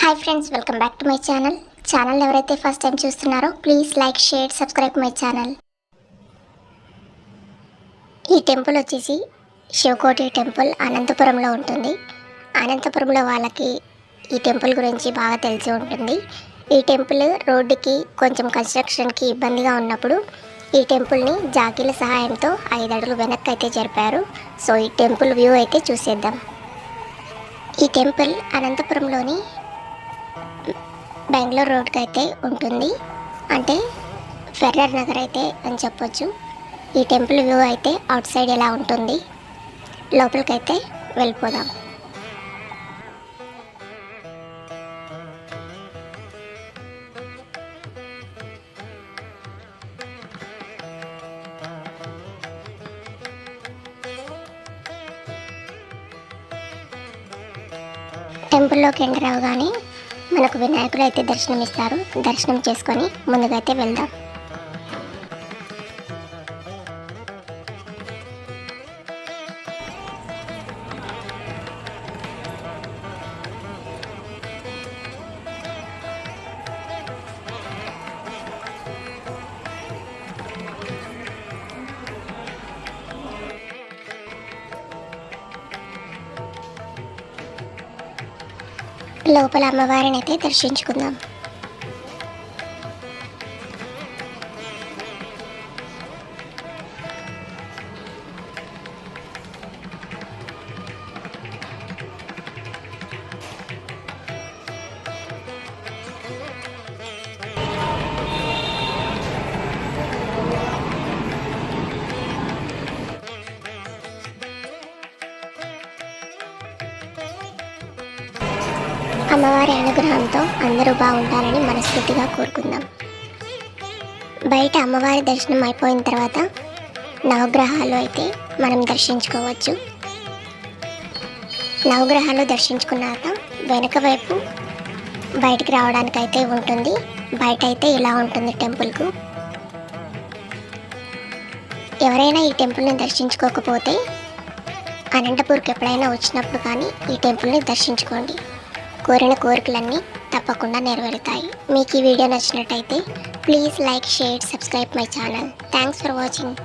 Hi friends, welcome back to my channel ఎవరైతే first time చూస్తున్నారో please like, share, subscribe my channel. ఈ temple వచ్చేసి Sivakoti temple అనంతపురంలో ఉంటుంది. అనంతపురంలో వాళ్ళకి ఈ టెంపుల్ గురించి బాగా తెలిసి ఉంటుంది. ఈ టెంపుల్ రోడ్డుకి కొంచెం కన్స్ట్రక్షన్కి ఇబ్బందిగా ఉన్నప్పుడు ఈ టెంపుల్ని జాకీల సహాయంతో 5 అడుగులు వెనక్కి అయితే జరిపారు. సో ఈ టెంపుల్ వ్యూ అయితే చూసేద్దాం. ఈ టెంపుల్ అనంతపురంలోని బెంగళూరు రోడ్కి అయితే ఉంటుంది, అంటే ఫెర్రర్ నగర్ అయితే అని చెప్పొచ్చు. ఈ టెంపుల్ వ్యూ అయితే అవుట్ సైడ్ ఎలా ఉంటుంది, లోపలికైతే వెళ్ళిపోదాం. టెంపుల్లోకి ఎంటర్ అవగానే మనకు వినాయకుడు అయితే దర్శనం ఇస్తారు. దర్శనం చేసుకొని ముందుకైతే వెళ్దాం. లోపల అమ్మవారిని అయితే దర్శించుకుందాం. అమ్మవారి అనుగ్రహంతో అందరూ బాగుంటారని మనస్ఫూర్తిగా కోరుకుందాం. బయట అమ్మవారి దర్శనం అయిపోయిన తర్వాత నవగ్రహాలు అయితే మనం దర్శించుకోవచ్చు. నవగ్రహాలు దర్శించుకున్నాక వెనుక వైపు బయటికి రావడానికి అయితే ఉంటుంది. బయట అయితే ఇలా ఉంటుంది టెంపుల్కు. ఎవరైనా ఈ టెంపుల్ని దర్శించుకోకపోతే అనంతపూర్కి ఎప్పుడైనా వచ్చినప్పుడు కానీ ఈ టెంపుల్ని దర్శించుకోండి. కోరిన కోరికలన్నీ తప్పకుండా నెరవేరుతాయి. మీకు ఈ వీడియో నచ్చినట్టయితే please like, share, subscribe my channel. Thanks for watching.